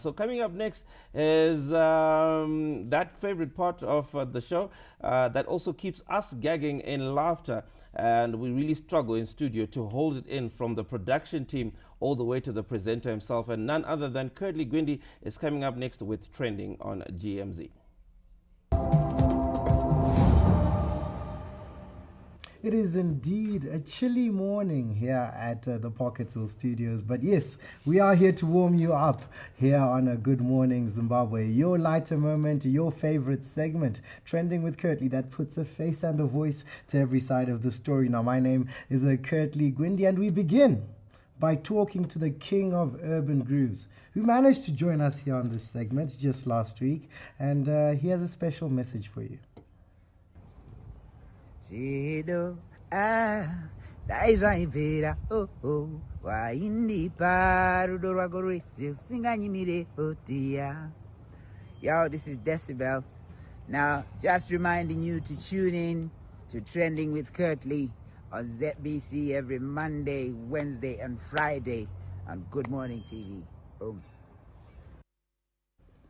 So coming up next is that favorite part of the show that also keeps us gagging in laughter, and we really struggle in studio to hold it in, from the production team all the way to the presenter himself, and none other than Curtly is coming up next with Trending on GMZ. It is indeed a chilly morning here at the Pocket Hill Studios. But yes, we are here to warm you up here on a Good Morning Zimbabwe. Your lighter moment, your favorite segment, Trending with Curtly, that puts a face and a voice to every side of the story. Now, my name is Curtly, and we begin by talking to the king of urban grooves, who managed to join us here on this segment just last week. And he has a special message for you. Chido, daizvaimvera, waindipa rudo rwako rwese usinganyimire otia. Yo, this is Decibel. Now, just reminding you to tune in to Trending with Curtly on ZBC every Monday, Wednesday, and Friday on Good Morning TV. Boom.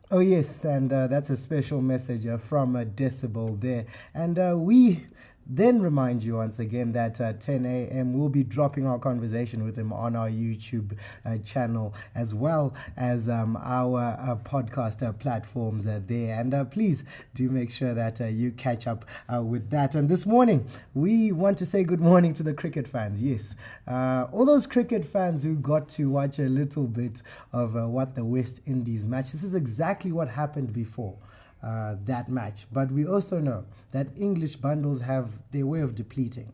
Oh yes, and that's a special message from Decibel there. And we then remind you once again that 10 a.m. we'll be dropping our conversation with him on our YouTube channel, as well as our podcast platforms there. And please do make sure that you catch up with that. And this morning, we want to say good morning to the cricket fans. Yes, all those cricket fans who got to watch a little bit of what the West Indies match. This is exactly what happened before that match. But we also know that English bundles have their way of depleting.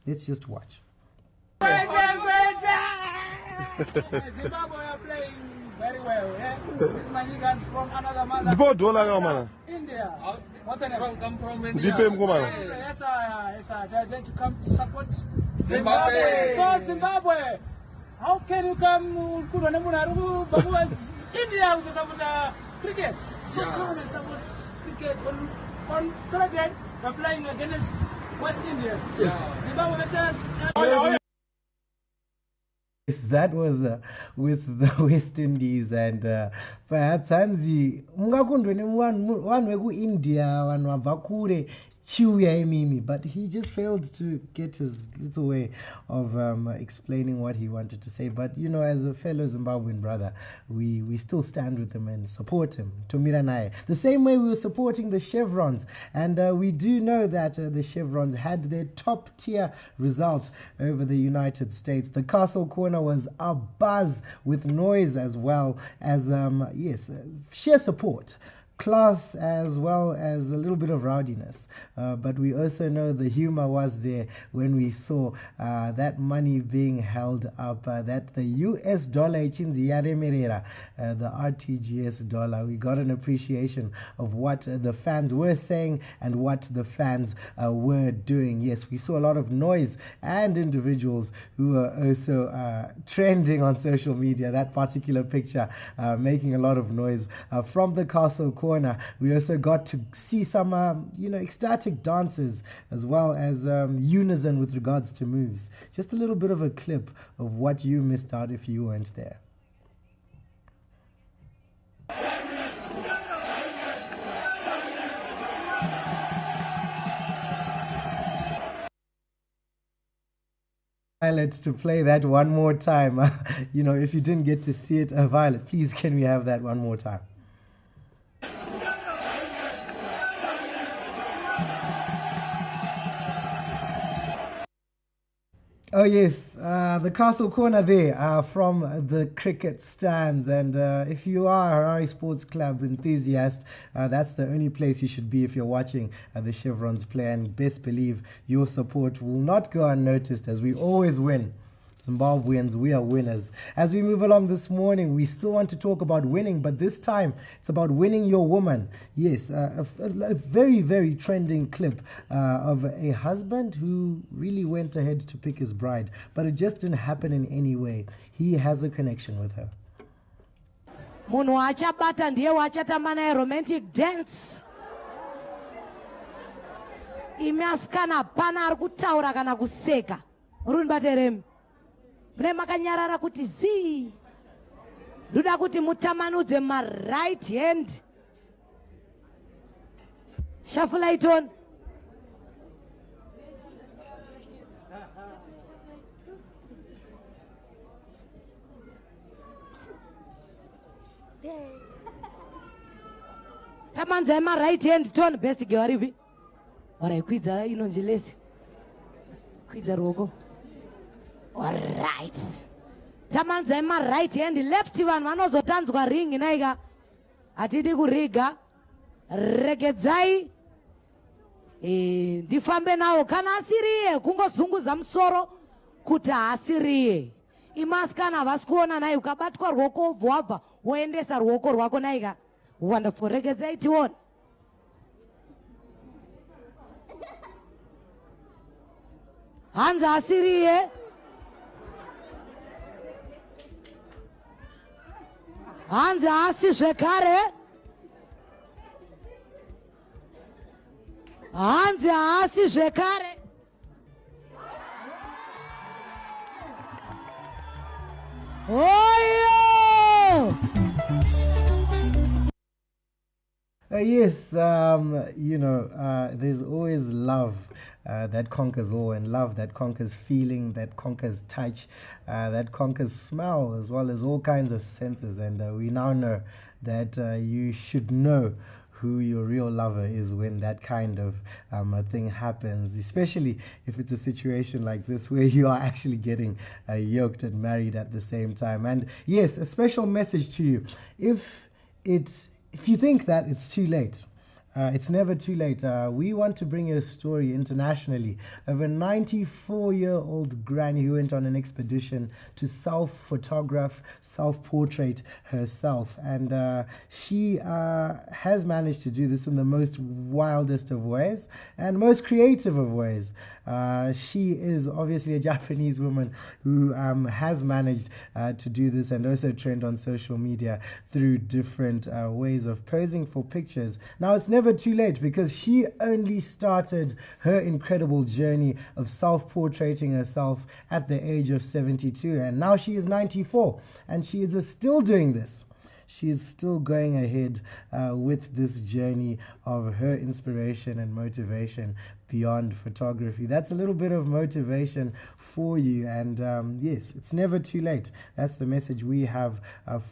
Let's just watch. Zimbabwe are playing very well. Yeah? This my niggas from another mother. India. What's the name? Come from India. Yes, sir. They're going to come to support Zimbabwe. So Zimbabwe, how can you come to India with support cricket? So come and support cricket on Saturday. We're playing against West India. Yeah. Zimbabwe versus. Yes, that was with the West Indies, and perhaps Hanzi mungakundwe one weku India vanhu vabva kure chiuya emimi, but he just failed to get his little way of explaining what he wanted to say. But you know, as a fellow Zimbabwean brother, we still stand with him and support him. Tumira naye, the same way we were supporting the Chevrons, and we do know that the Chevrons had their top tier result over the United States. The Castle Corner was a buzz with noise, as well as sheer support, class, as well as a little bit of rowdiness. But we also know the humor was there when we saw that money being held up, that the US dollar, the RTGS dollar, we got an appreciation of what the fans were saying and what the fans were doing. Yes, we saw a lot of noise and individuals who were also trending on social media. That particular picture making a lot of noise from the Castle Corner. We also got to see some ecstatic dances, as well as unison with regards to moves. Just a little bit of a clip of what you missed out if you weren't there. Violet, to play that one more time. If you didn't get to see it, Violet, please, can we have that one more time? Oh yes, the Castle Corner there from the cricket stands. And if you are a Harare Sports Club enthusiast, that's the only place you should be if you're watching the Chevrons play. And best believe your support will not go unnoticed, as we always win. Zimbabweans, we are winners. As we move along this morning, we still want to talk about winning, but this time it's about winning your woman. Yes, a very, very trending clip of a husband who really went ahead to pick his bride, but it just didn't happen in any way. He has a connection with her. Munhu achabata ndiye wachatamba naye romantic dance. Imi asikana pana ari kutaura kana kuseka. Runi bateremi. Makanyarara kuti zi ndoda kuti mutamanudze right hand. Shafula it on. Tamanza right hand ton best girl ribi. Ora kwidza inonjelesi. Kwidza ruoko. All right. Tamanza right hand left vanhu vanozotanzwa ring naika. Atidi kuriga. Regedzai. Ndifambe nawo kana asiriye kungozunguza musoro kuti asiriye. Imaskana vasikuona naye ukabatwa ruoko ubva woendesa ruoko rwako naika. Wonderful. Regedzai tione. Hanza asiriye. Hanza asi zvekare. Hanza asi zvekare. Oyo! Yes, there's always love that conquers all, and love that conquers feeling, that conquers touch, that conquers smell, as well as all kinds of senses. And we now know that you should know who your real lover is when that kind of thing happens, especially if it's a situation like this where you are actually getting yoked and married at the same time. And yes, a special message to you. If you think that it's too late, it's never too late. We want to bring you a story internationally of a 94-year-old granny who went on an expedition to self-photograph, self-portrait herself. And she has managed to do this in the most wildest of ways and most creative of ways. She is obviously a Japanese woman who has managed to do this and also trend on social media through different ways of posing for pictures. Now, it's never too late because she only started her incredible journey of self-portraiting herself at the age of 72, and now she is 94 and she is still doing this. She is still going ahead with this journey of her inspiration and motivation beyond photography. That's a little bit of motivation for you. And yes, it's never too late. That's the message we have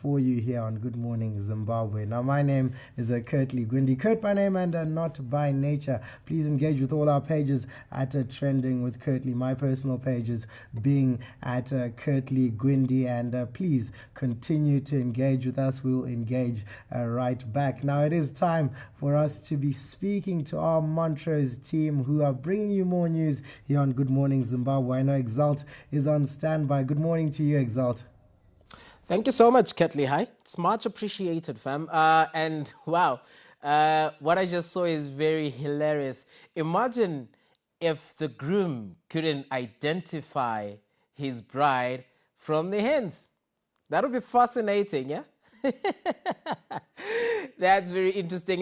for you here on Good Morning Zimbabwe. Now, my name is Curtly Gwindi. Kurt by name and not by nature. Please engage with all our pages at Trending with Curtly. My personal pages being at Curtly Gwindi. And please continue to engage with us. We'll engage right back. Now, it is time for us to be speaking to our Montrose team who are bringing you more news here on Good Morning Zimbabwe. I know Exalt is on standby. Good morning to you, Exalt. Thank you so much, Curtly. Hi. It's much appreciated, fam. And wow, what I just saw is very hilarious. Imagine if the groom couldn't identify his bride from the hands. That would be fascinating, yeah? That's very interesting.